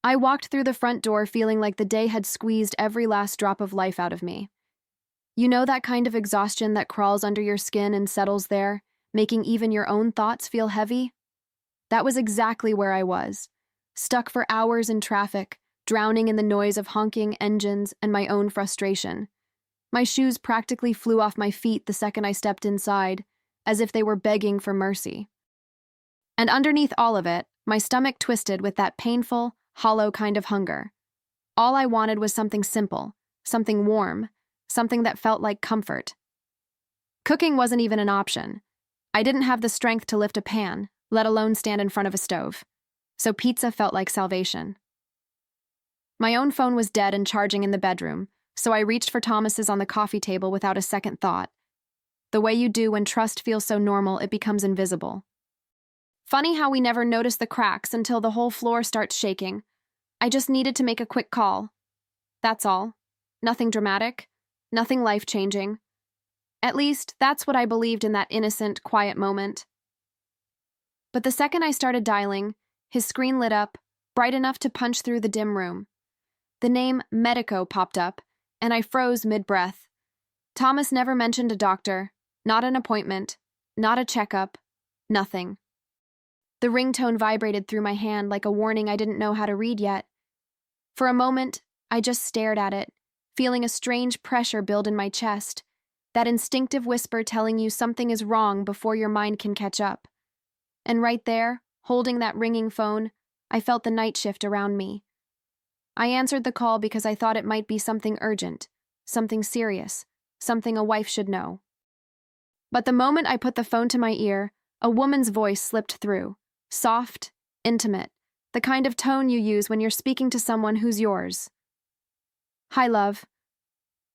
I walked through the front door feeling like the day had squeezed every last drop of life out of me. You know that kind of exhaustion that crawls under your skin and settles there, making even your own thoughts feel heavy? That was exactly where I was, stuck for hours in traffic, drowning in the noise of honking engines and my own frustration. My shoes practically flew off my feet the second I stepped inside, as if they were begging for mercy. And underneath all of it, my stomach twisted with that painful, hollow kind of hunger. All I wanted was something simple, something warm, something that felt like comfort. Cooking wasn't even an option. I didn't have the strength to lift a pan, let alone stand in front of a stove. So pizza felt like salvation. My own phone was dead and charging in the bedroom, so I reached for Thomas's on the coffee table without a second thought. The way you do when trust feels so normal it becomes invisible. Funny how we never notice the cracks until the whole floor starts shaking. I just needed to make a quick call. That's all. Nothing dramatic. Nothing life-changing. At least, that's what I believed in that innocent, quiet moment. But the second I started dialing, his screen lit up, bright enough to punch through the dim room. The name Medico popped up, and I froze mid-breath. Thomas never mentioned a doctor, not an appointment, not a checkup, nothing. The ringtone vibrated through my hand like a warning I didn't know how to read yet. For a moment, I just stared at it, feeling a strange pressure build in my chest, that instinctive whisper telling you something is wrong before your mind can catch up. And right there, holding that ringing phone, I felt the night shift around me. I answered the call because I thought it might be something urgent, something serious, something a wife should know. But the moment I put the phone to my ear, a woman's voice slipped through, soft, intimate, the kind of tone you use when you're speaking to someone who's yours. "Hi, love.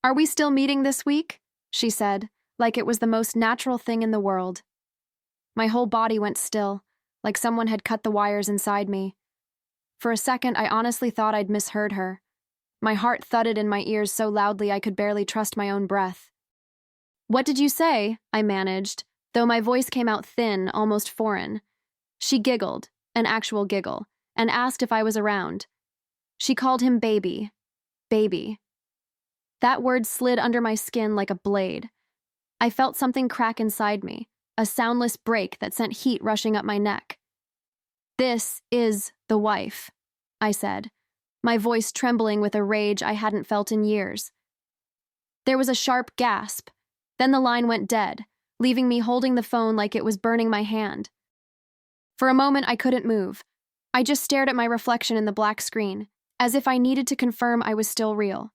Are we still meeting this week?" she said, like it was the most natural thing in the world. My whole body went still, like someone had cut the wires inside me. For a second, I honestly thought I'd misheard her. My heart thudded in my ears so loudly I could barely trust my own breath. "What did you say?" I managed, though my voice came out thin, almost foreign. She giggled, an actual giggle, and asked if I was around. She called him baby. Baby. That word slid under my skin like a blade. I felt something crack inside me, a soundless break that sent heat rushing up my neck. "This is the wife," I said, my voice trembling with a rage I hadn't felt in years. There was a sharp gasp. Then the line went dead, leaving me holding the phone like it was burning my hand. For a moment, I couldn't move. I just stared at my reflection in the black screen, as if I needed to confirm I was still real.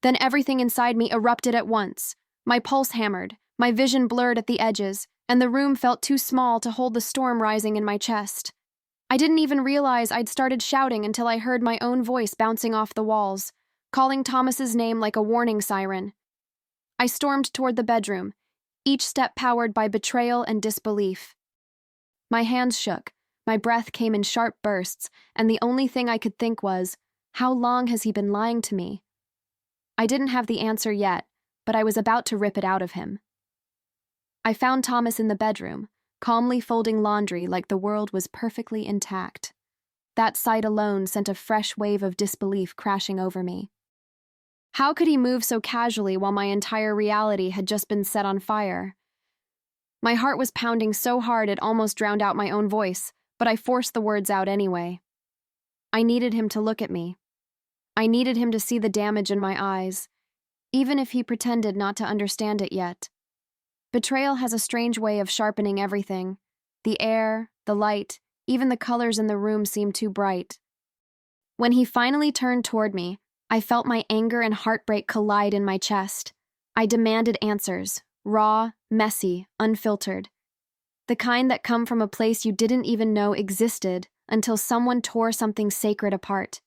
Then everything inside me erupted at once. My pulse hammered, my vision blurred at the edges, and the room felt too small to hold the storm rising in my chest. I didn't even realize I'd started shouting until I heard my own voice bouncing off the walls, calling Thomas's name like a warning siren. I stormed toward the bedroom, each step powered by betrayal and disbelief. My hands shook, my breath came in sharp bursts, and the only thing I could think was, how long has he been lying to me? I didn't have the answer yet, but I was about to rip it out of him. I found Thomas in the bedroom, calmly folding laundry like the world was perfectly intact. That sight alone sent a fresh wave of disbelief crashing over me. How could he move so casually while my entire reality had just been set on fire? My heart was pounding so hard it almost drowned out my own voice, but I forced the words out anyway. I needed him to look at me. I needed him to see the damage in my eyes, even if he pretended not to understand it yet. Betrayal has a strange way of sharpening everything. The air, the light, even the colors in the room seemed too bright. When he finally turned toward me, I felt my anger and heartbreak collide in my chest. I demanded answers, raw, messy, unfiltered. The kind that come from a place you didn't even know existed until someone tore something sacred apart.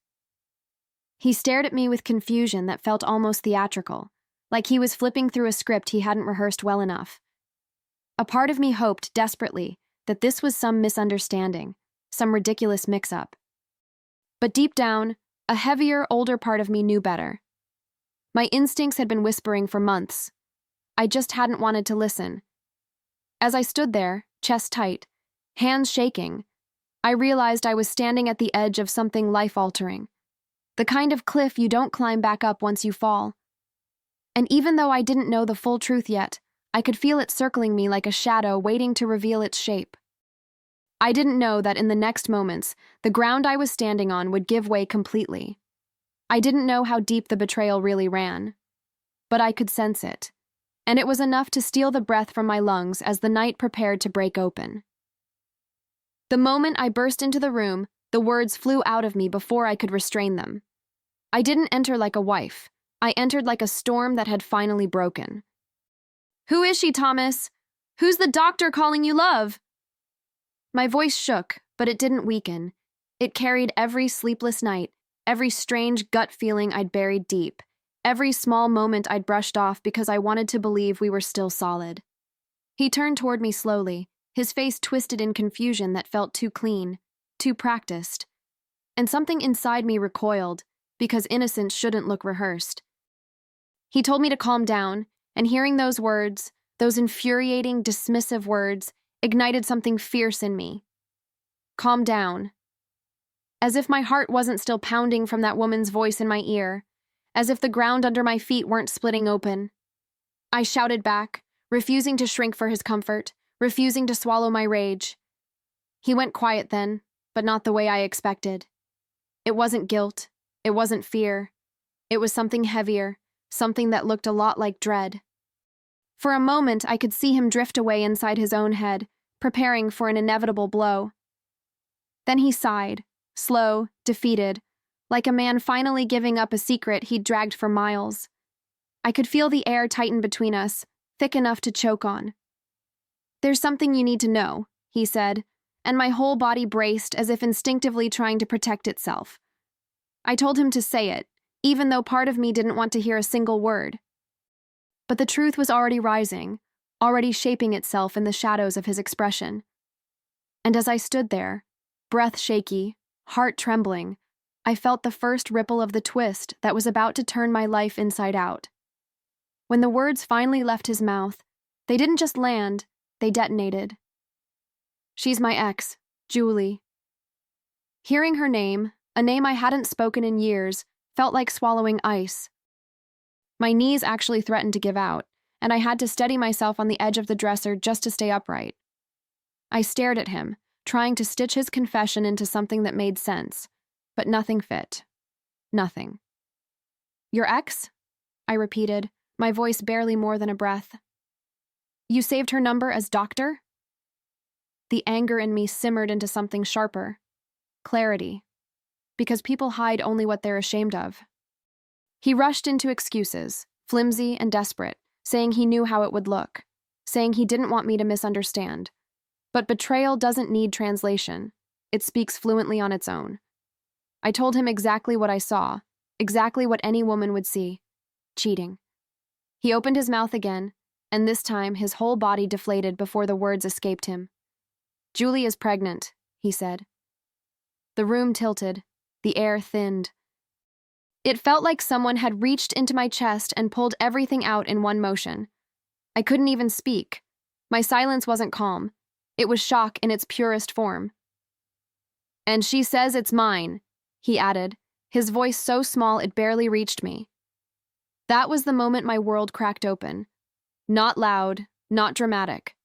He stared at me with confusion that felt almost theatrical, like he was flipping through a script he hadn't rehearsed well enough. A part of me hoped desperately that this was some misunderstanding, some ridiculous mix-up. But deep down, a heavier, older part of me knew better. My instincts had been whispering for months. I just hadn't wanted to listen. As I stood there, chest tight, hands shaking, I realized I was standing at the edge of something life-altering, the kind of cliff you don't climb back up once you fall. And even though I didn't know the full truth yet, I could feel it circling me like a shadow waiting to reveal its shape. I didn't know that in the next moments, the ground I was standing on would give way completely. I didn't know how deep the betrayal really ran, but I could sense it, and it was enough to steal the breath from my lungs as the night prepared to break open. The moment I burst into the room, the words flew out of me before I could restrain them. I didn't enter like a wife. I entered like a storm that had finally broken. "Who is she, Thomas? Who's the doctor calling you love?" My voice shook, but it didn't weaken. It carried every sleepless night, every strange gut feeling I'd buried deep, every small moment I'd brushed off because I wanted to believe we were still solid. He turned toward me slowly, his face twisted in confusion that felt too clean, too practiced. And something inside me recoiled, because innocence shouldn't look rehearsed. He told me to calm down, and hearing those words, those infuriating, dismissive words, ignited something fierce in me. Calm down. As if my heart wasn't still pounding from that woman's voice in my ear, as if the ground under my feet weren't splitting open. I shouted back, refusing to shrink for his comfort, refusing to swallow my rage. He went quiet then, but not the way I expected. It wasn't guilt. It wasn't fear. It was something heavier, something that looked a lot like dread. For a moment, I could see him drift away inside his own head, preparing for an inevitable blow. Then he sighed, slow, defeated, like a man finally giving up a secret he'd dragged for miles. I could feel the air tighten between us, thick enough to choke on. "There's something you need to know," he said, and my whole body braced as if instinctively trying to protect itself. I told him to say it, even though part of me didn't want to hear a single word. But the truth was already rising, already shaping itself in the shadows of his expression. And as I stood there, breath shaky, heart trembling, I felt the first ripple of the twist that was about to turn my life inside out. When the words finally left his mouth, they didn't just land, they detonated. "She's my ex, Julie." Hearing her name, a name I hadn't spoken in years, felt like swallowing ice. My knees actually threatened to give out, and I had to steady myself on the edge of the dresser just to stay upright. I stared at him, trying to stitch his confession into something that made sense, but nothing fit. Nothing. "Your ex?" I repeated, my voice barely more than a breath. "You saved her number as doctor?" The anger in me simmered into something sharper. Clarity. Because people hide only what they're ashamed of. He rushed into excuses, flimsy and desperate, saying he knew how it would look, saying he didn't want me to misunderstand. But betrayal doesn't need translation. It speaks fluently on its own. I told him exactly what I saw, exactly what any woman would see. Cheating. He opened his mouth again, and this time his whole body deflated before the words escaped him. "Julie is pregnant," he said. The room tilted. The air thinned. It felt like someone had reached into my chest and pulled everything out in one motion. I couldn't even speak. My silence wasn't calm. It was shock in its purest form. "And she says it's mine," he added, his voice so small it barely reached me. That was the moment my world cracked open. Not loud, not dramatic.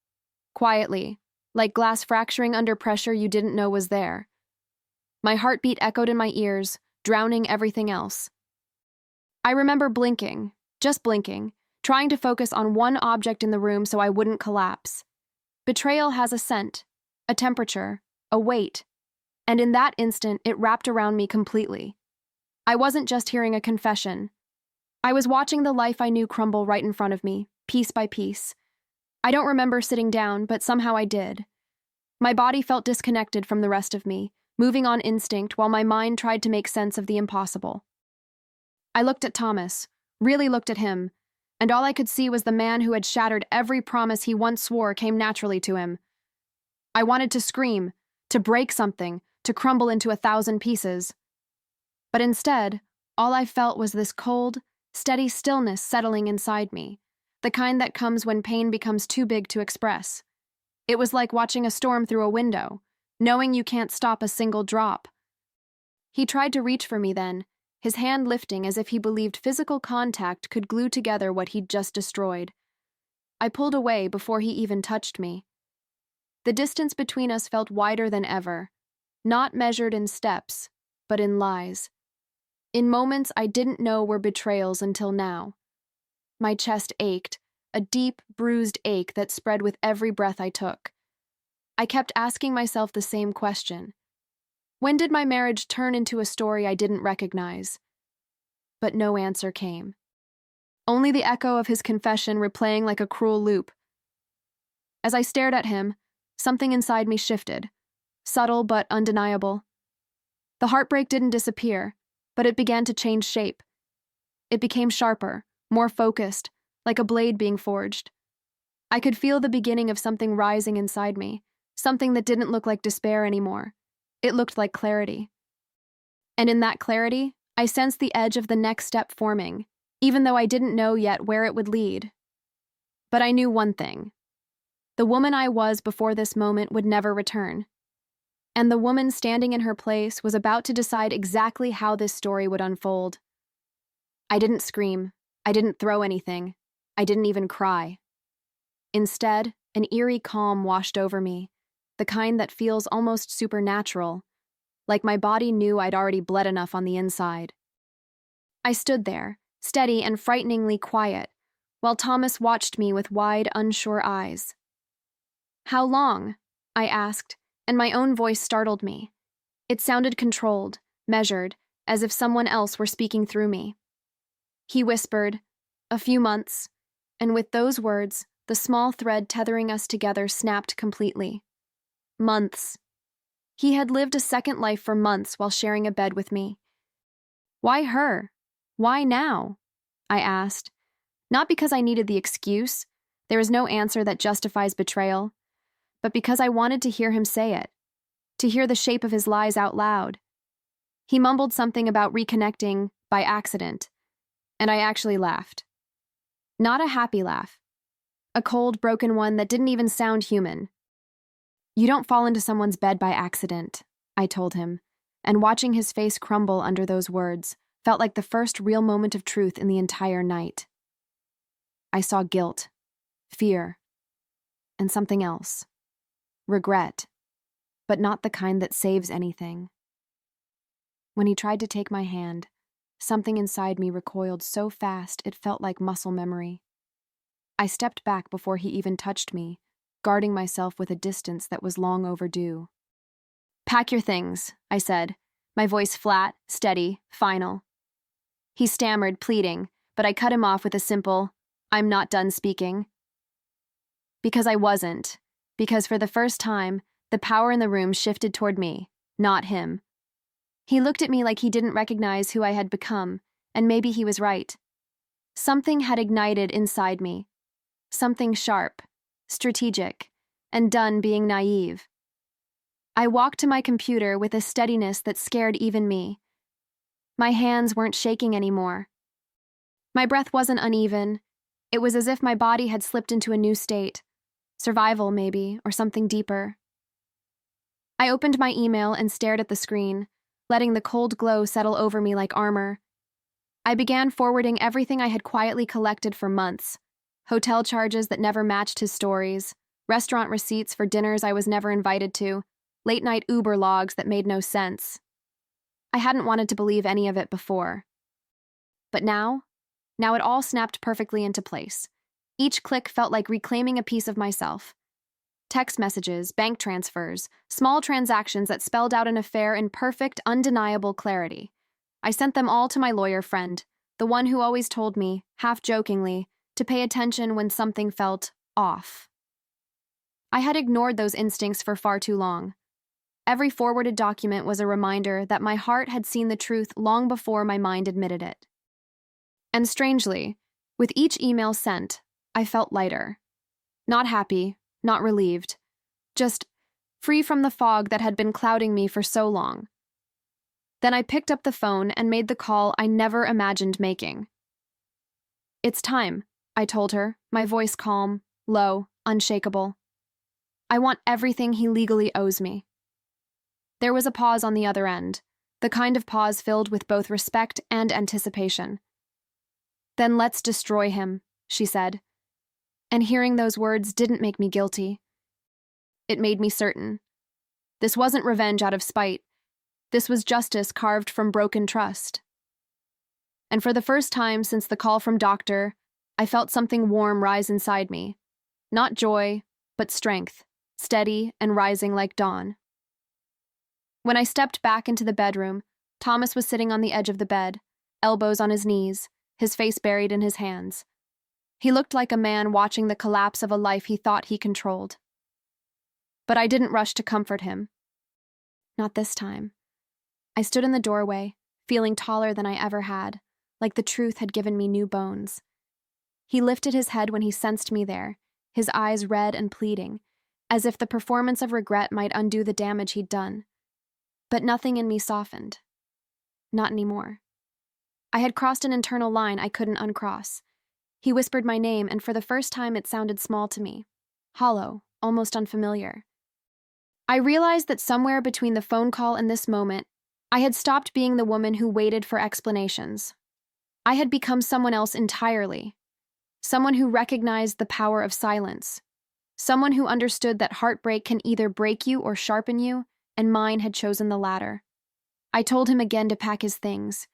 Quietly, like glass fracturing under pressure you didn't know was there. My heartbeat echoed in my ears, drowning everything else. I remember blinking, just blinking, trying to focus on one object in the room so I wouldn't collapse. Betrayal has a scent, a temperature, a weight, and in that instant it wrapped around me completely. I wasn't just hearing a confession. I was watching the life I knew crumble right in front of me, piece by piece. I don't remember sitting down, but somehow I did. My body felt disconnected from the rest of me, moving on instinct while my mind tried to make sense of the impossible. I looked at Thomas, really looked at him, and all I could see was the man who had shattered every promise he once swore came naturally to him. I wanted to scream, to break something, to crumble into 1,000 pieces. But instead, all I felt was this cold, steady stillness settling inside me, the kind that comes when pain becomes too big to express. It was like watching a storm through a window. knowing you can't stop a single drop. He tried to reach for me then, his hand lifting as if he believed physical contact could glue together what he'd just destroyed. I pulled away before he even touched me. The distance between us felt wider than ever, not measured in steps, but in lies. In moments I didn't know were betrayals until now. My chest ached, a deep, bruised ache that spread with every breath I took. I kept asking myself the same question. When did my marriage turn into a story I didn't recognize? But no answer came. Only the echo of his confession replaying like a cruel loop. As I stared at him, something inside me shifted, subtle but undeniable. The heartbreak didn't disappear, but it began to change shape. It became sharper, more focused, like a blade being forged. I could feel the beginning of something rising inside me, something that didn't look like despair anymore. It looked like clarity. And in that clarity, I sensed the edge of the next step forming, even though I didn't know yet where it would lead. But I knew one thing. The woman I was before this moment would never return. And the woman standing in her place was about to decide exactly how this story would unfold. I didn't scream. I didn't throw anything. I didn't even cry. Instead, an eerie calm washed over me, the kind that feels almost supernatural, like my body knew I'd already bled enough on the inside. I stood there, steady and frighteningly quiet, while Thomas watched me with wide, unsure eyes. "How long?" I asked, and my own voice startled me. It sounded controlled, measured, as if someone else were speaking through me. He whispered, "A few months," and with those words, the small thread tethering us together snapped completely. Months. He had lived a second life for months while sharing a bed with me. Why her? Why now? I asked. Not because I needed the excuse, there is no answer that justifies betrayal, but because I wanted to hear him say it, to hear the shape of his lies out loud. He mumbled something about reconnecting by accident, and I actually laughed. Not a happy laugh. A cold, broken one that didn't even sound human. "You don't fall into someone's bed by accident," I told him, and watching his face crumble under those words felt like the first real moment of truth in the entire night. I saw guilt, fear, and something else. Regret, but not the kind that saves anything. When he tried to take my hand, something inside me recoiled so fast it felt like muscle memory. I stepped back before he even touched me, guarding myself with a distance that was long overdue. "Pack your things," I said, my voice flat, steady, final. He stammered, pleading, but I cut him off with a simple, "I'm not done speaking." Because I wasn't. Because for the first time, the power in the room shifted toward me, not him. He looked at me like he didn't recognize who I had become, and maybe he was right. Something had ignited inside me. Something sharp, strategic, and done being naive. I walked to my computer with a steadiness that scared even me. My hands weren't shaking anymore. My breath wasn't uneven. It was as if my body had slipped into a new state. Survival, maybe, or something deeper. I opened my email and stared at the screen, letting the cold glow settle over me like armor. I began forwarding everything I had quietly collected for months. Hotel charges that never matched his stories, restaurant receipts for dinners I was never invited to, late-night Uber logs that made no sense. I hadn't wanted to believe any of it before. But now it all snapped perfectly into place. Each click felt like reclaiming a piece of myself. Text messages, bank transfers, small transactions that spelled out an affair in perfect, undeniable clarity. I sent them all to my lawyer friend, the one who always told me, half-jokingly, to pay attention when something felt off. I had ignored those instincts for far too long. Every forwarded document was a reminder that my heart had seen the truth long before my mind admitted it. And strangely, with each email sent, I felt lighter. Not happy, not relieved, just free from the fog that had been clouding me for so long. Then I picked up the phone and made the call I never imagined making. "It's time," I told her, my voice calm, low, unshakable. "I want everything he legally owes me." There was a pause on the other end, the kind of pause filled with both respect and anticipation. "Then let's destroy him," she said. And hearing those words didn't make me guilty. It made me certain. This wasn't revenge out of spite. This was justice carved from broken trust. And for the first time since the call from Doctor, I felt something warm rise inside me. Not joy, but strength, steady and rising like dawn. When I stepped back into the bedroom, Thomas was sitting on the edge of the bed, elbows on his knees, his face buried in his hands. He looked like a man watching the collapse of a life he thought he controlled. But I didn't rush to comfort him. Not this time. I stood in the doorway, feeling taller than I ever had, like the truth had given me new bones. He lifted his head when he sensed me there, his eyes red and pleading, as if the performance of regret might undo the damage he'd done. But nothing in me softened. Not anymore. I had crossed an internal line I couldn't uncross. He whispered my name, and for the first time it sounded small to me, hollow, almost unfamiliar. I realized that somewhere between the phone call and this moment, I had stopped being the woman who waited for explanations. I had become someone else entirely. Someone who recognized the power of silence. Someone who understood that heartbreak can either break you or sharpen you, and mine had chosen the latter. I told him again to pack his things.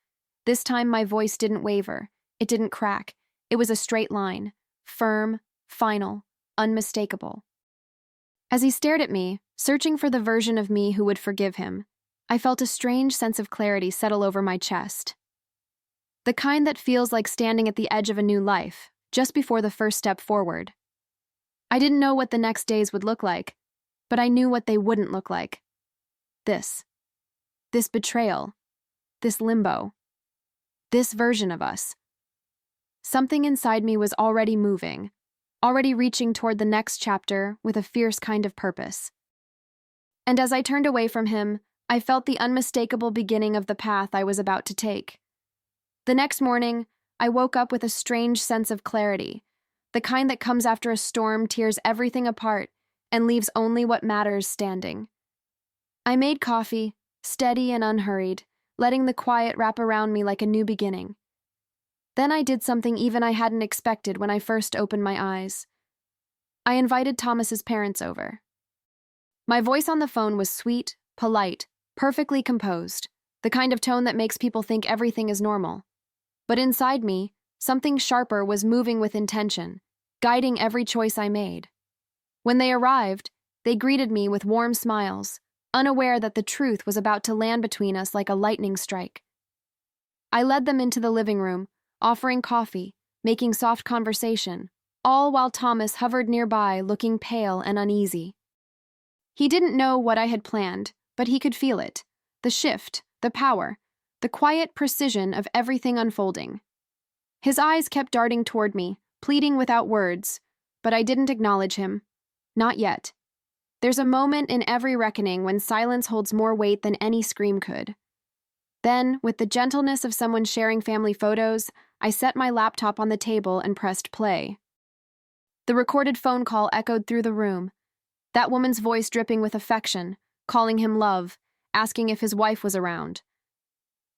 This time my voice didn't waver. It didn't crack. It was a straight line, firm, final, unmistakable. As he stared at me, searching for the version of me who would forgive him, I felt a strange sense of clarity settle over my chest. The kind that feels like standing at the edge of a new life, just before the first step forward. I didn't know what the next days would look like, but I knew what they wouldn't look like. This betrayal, this limbo, this version of us. Something inside me was already moving, already reaching toward the next chapter with a fierce kind of purpose. And as I turned away from him, I felt the unmistakable beginning of the path I was about to take. The next morning, I woke up with a strange sense of clarity, the kind that comes after a storm tears everything apart and leaves only what matters standing. I made coffee, steady and unhurried, letting the quiet wrap around me like a new beginning. Then I did something even I hadn't expected when I first opened my eyes. I invited Thomas's parents over. My voice on the phone was sweet, polite, perfectly composed, the kind of tone that makes people think everything is normal. But inside me, something sharper was moving with intention, guiding every choice I made. When they arrived, they greeted me with warm smiles, unaware that the truth was about to land between us like a lightning strike. I led them into the living room, offering coffee, making soft conversation, all while Thomas hovered nearby looking pale and uneasy. He didn't know what I had planned, but he could feel it, the shift, the power, the quiet precision of everything unfolding. His eyes kept darting toward me, pleading without words, but I didn't acknowledge him. Not yet. There's a moment in every reckoning when silence holds more weight than any scream could. Then, with the gentleness of someone sharing family photos, I set my laptop on the table and pressed play. The recorded phone call echoed through the room, that woman's voice dripping with affection, calling him love, asking if his wife was around.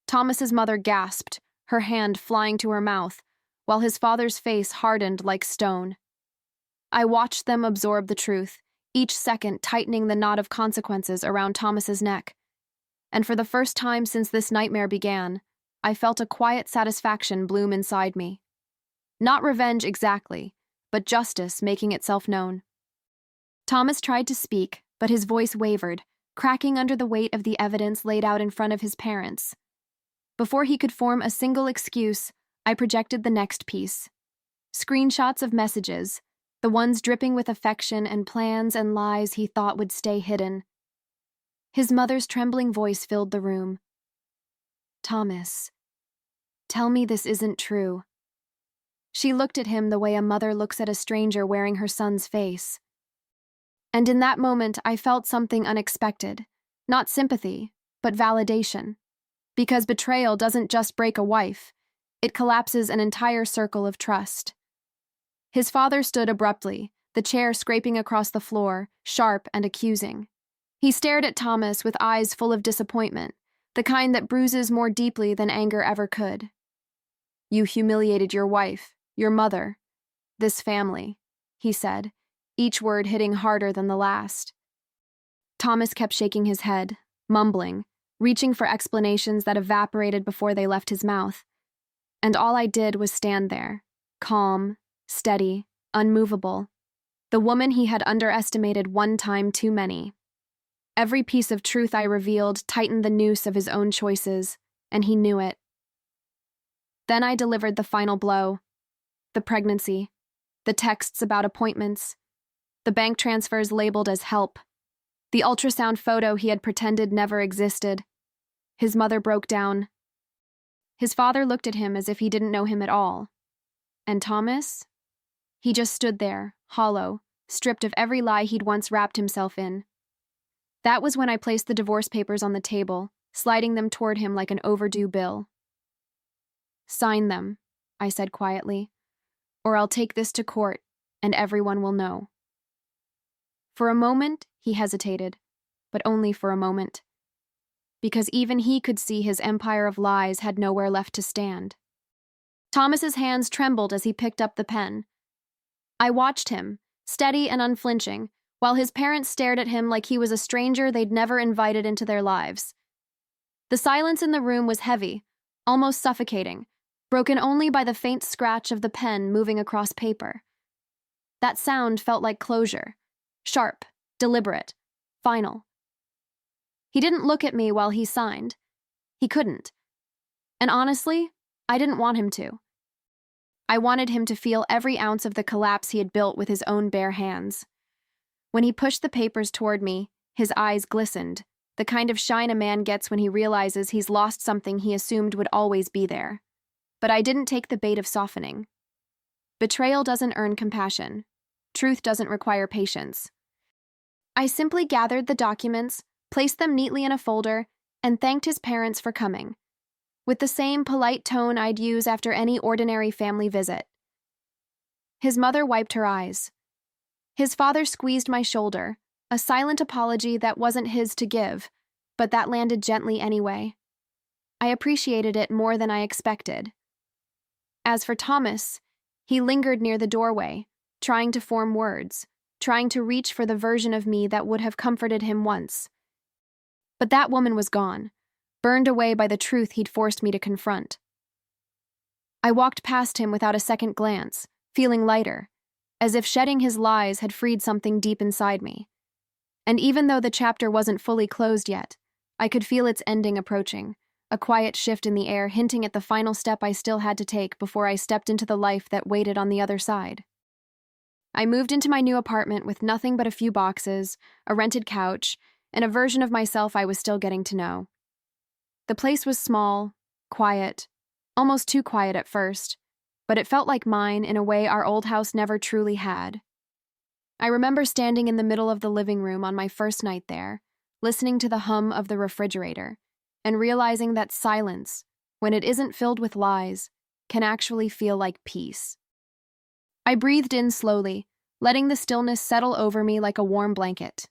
Thomas's mother gasped, her hand flying to her mouth, while his father's face hardened like stone. I watched them absorb the truth, each second tightening the knot of consequences around Thomas's neck. And for the first time since this nightmare began, I felt a quiet satisfaction bloom inside me. Not revenge exactly, but justice making itself known. Thomas tried to speak, but his voice wavered, cracking under the weight of the evidence laid out in front of his parents. Before he could form a single excuse, I projected the next piece. Screenshots of messages, the ones dripping with affection and plans and lies he thought would stay hidden. His mother's trembling voice filled the room. "Thomas, tell me this isn't true." She looked at him the way a mother looks at a stranger wearing her son's face. And in that moment, I felt something unexpected. Not sympathy, but validation. Because betrayal doesn't just break a wife, it collapses an entire circle of trust. His father stood abruptly, the chair scraping across the floor, sharp and accusing. He stared at Thomas with eyes full of disappointment, the kind that bruises more deeply than anger ever could. "You humiliated your wife, your mother, this family," he said, each word hitting harder than the last. Thomas kept shaking his head, mumbling, reaching for explanations that evaporated before they left his mouth. And all I did was stand there, calm, steady, unmovable, the woman he had underestimated one time too many. Every piece of truth I revealed tightened the noose of his own choices, and he knew it. Then I delivered the final blow. The pregnancy, the texts about appointments, the bank transfers labeled as help, the ultrasound photo he had pretended never existed. His mother broke down. His father looked at him as if he didn't know him at all. And Thomas? He just stood there, hollow, stripped of every lie he'd once wrapped himself in. That was when I placed the divorce papers on the table, sliding them toward him like an overdue bill. "Sign them," I said quietly, "or I'll take this to court, and everyone will know." For a moment, he hesitated, but only for a moment, because even he could see his empire of lies had nowhere left to stand. Thomas's hands trembled as he picked up the pen. I watched him, steady and unflinching, while his parents stared at him like he was a stranger they'd never invited into their lives. The silence in the room was heavy, almost suffocating, broken only by the faint scratch of the pen moving across paper. That sound felt like closure, sharp, deliberate, final. He didn't look at me while he signed. He couldn't. And honestly, I didn't want him to. I wanted him to feel every ounce of the collapse he had built with his own bare hands. When he pushed the papers toward me, his eyes glistened, the kind of shine a man gets when he realizes he's lost something he assumed would always be there. But I didn't take the bait of softening. Betrayal doesn't earn compassion. Truth doesn't require patience. I simply gathered the documents, placed them neatly in a folder, and thanked his parents for coming, with the same polite tone I'd use after any ordinary family visit. His mother wiped her eyes. His father squeezed my shoulder, a silent apology that wasn't his to give, but that landed gently anyway. I appreciated it more than I expected. As for Thomas, he lingered near the doorway, trying to form words, trying to reach for the version of me that would have comforted him once. But that woman was gone, burned away by the truth he'd forced me to confront. I walked past him without a second glance, feeling lighter, as if shedding his lies had freed something deep inside me. And even though the chapter wasn't fully closed yet, I could feel its ending approaching, a quiet shift in the air hinting at the final step I still had to take before I stepped into the life that waited on the other side. I moved into my new apartment with nothing but a few boxes, a rented couch, and a version of myself I was still getting to know. The place was small, quiet, almost too quiet at first, but it felt like mine in a way our old house never truly had. I remember standing in the middle of the living room on my first night there, listening to the hum of the refrigerator, and realizing that silence, when it isn't filled with lies, can actually feel like peace. I breathed in slowly, letting the stillness settle over me like a warm blanket.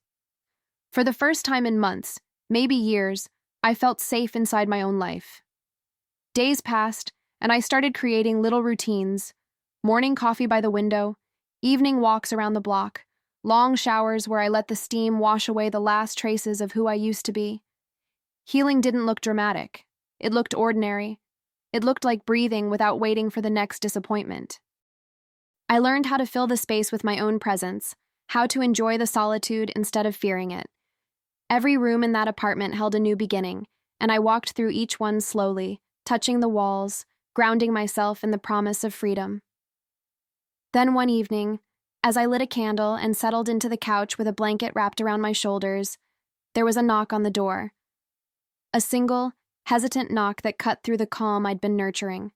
For the first time in months, maybe years, I felt safe inside my own life. Days passed, and I started creating little routines: morning coffee by the window, evening walks around the block, long showers where I let the steam wash away the last traces of who I used to be. Healing didn't look dramatic. It looked ordinary. It looked like breathing without waiting for the next disappointment. I learned how to fill the space with my own presence, how to enjoy the solitude instead of fearing it. Every room in that apartment held a new beginning, and I walked through each one slowly, touching the walls, grounding myself in the promise of freedom. Then one evening, as I lit a candle and settled into the couch with a blanket wrapped around my shoulders, there was a knock on the door. A single, hesitant knock that cut through the calm I'd been nurturing.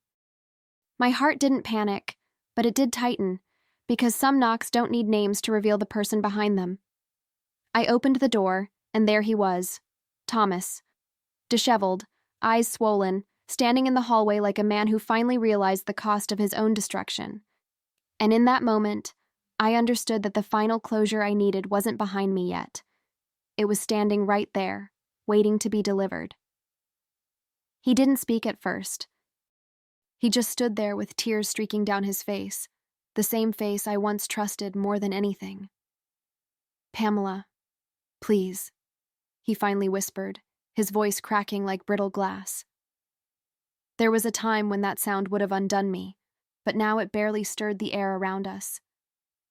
My heart didn't panic, but it did tighten, because some knocks don't need names to reveal the person behind them. I opened the door, and there he was, Thomas, disheveled, eyes swollen, standing in the hallway like a man who finally realized the cost of his own destruction. And in that moment, I understood that the final closure I needed wasn't behind me yet. It was standing right there, waiting to be delivered. He didn't speak at first. He just stood there with tears streaking down his face, the same face I once trusted more than anything. "Pamela, please," he finally whispered, his voice cracking like brittle glass. There was a time when that sound would have undone me, but now it barely stirred the air around us.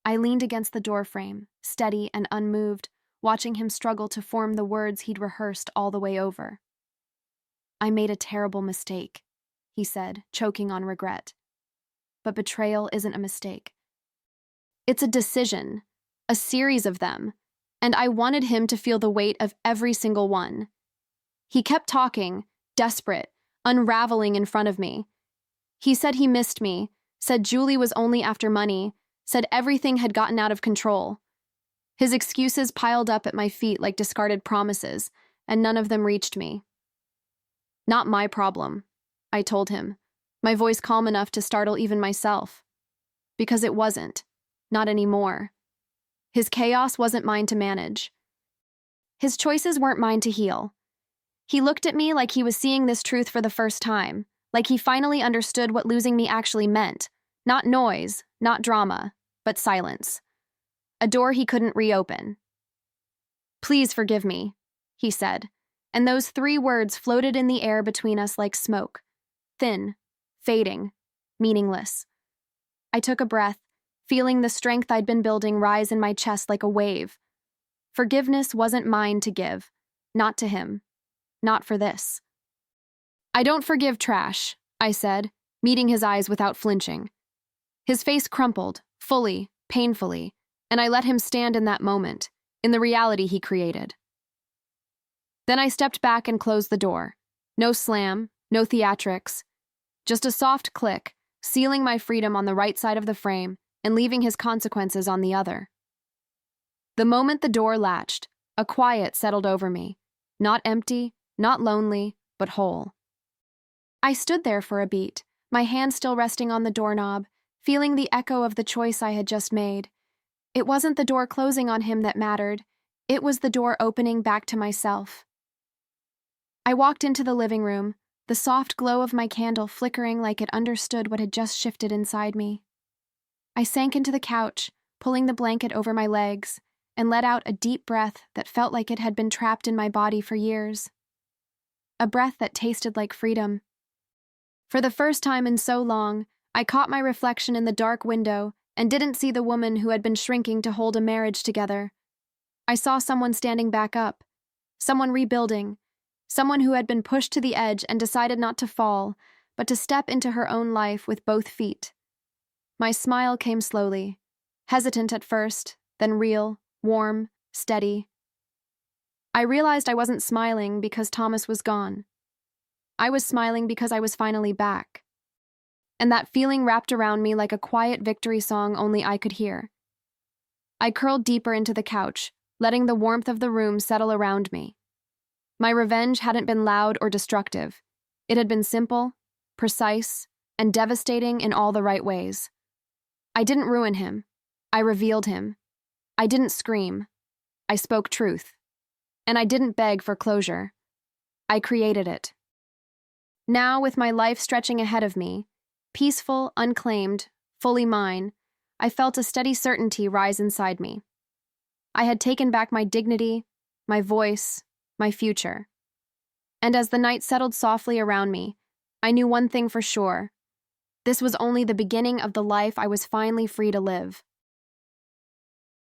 I leaned against the doorframe, steady and unmoved, watching him struggle to form the words he'd rehearsed all the way over. "I made a terrible mistake," he said, choking on regret. "But betrayal isn't a mistake. It's a decision, a series of them, and I wanted him to feel the weight of every single one." He kept talking, desperate, unraveling in front of me. He said he missed me, said Julie was only after money, said everything had gotten out of control. His excuses piled up at my feet like discarded promises, and none of them reached me. "Not my problem," I told him, my voice calm enough to startle even myself. Because it wasn't. Not anymore. His chaos wasn't mine to manage. His choices weren't mine to heal. He looked at me like he was seeing this truth for the first time, like he finally understood what losing me actually meant. Not noise, not drama, but silence. A door he couldn't reopen. "Please forgive me," he said, and those 3 words floated in the air between us like smoke. Thin, fading, meaningless. I took a breath, feeling the strength I'd been building rise in my chest like a wave. Forgiveness wasn't mine to give, not to him, not for this. "I don't forgive trash," I said, meeting his eyes without flinching. His face crumpled, fully, painfully, and I let him stand in that moment, in the reality he created. Then I stepped back and closed the door. No slam, no theatrics, just a soft click, sealing my freedom on the right side of the frame and leaving his consequences on the other. The moment the door latched, a quiet settled over me, not empty, not lonely, but whole. I stood there for a beat, my hand still resting on the doorknob, feeling the echo of the choice I had just made. It wasn't the door closing on him that mattered, it was the door opening back to myself. I walked into the living room, the soft glow of my candle flickering like it understood what had just shifted inside me. I sank into the couch, pulling the blanket over my legs, and let out a deep breath that felt like it had been trapped in my body for years. A breath that tasted like freedom. For the first time in so long, I caught my reflection in the dark window and didn't see the woman who had been shrinking to hold a marriage together. I saw someone standing back up, someone rebuilding, someone who had been pushed to the edge and decided not to fall, but to step into her own life with both feet. My smile came slowly, hesitant at first, then real, warm, steady. I realized I wasn't smiling because Thomas was gone. I was smiling because I was finally back. And that feeling wrapped around me like a quiet victory song only I could hear. I curled deeper into the couch, letting the warmth of the room settle around me. My revenge hadn't been loud or destructive. It had been simple, precise, and devastating in all the right ways. I didn't ruin him. I revealed him. I didn't scream. I spoke truth. And I didn't beg for closure. I created it. Now, with my life stretching ahead of me, peaceful, unclaimed, fully mine, I felt a steady certainty rise inside me. I had taken back my dignity, my voice, my future. And as the night settled softly around me, I knew one thing for sure. This was only the beginning of the life I was finally free to live.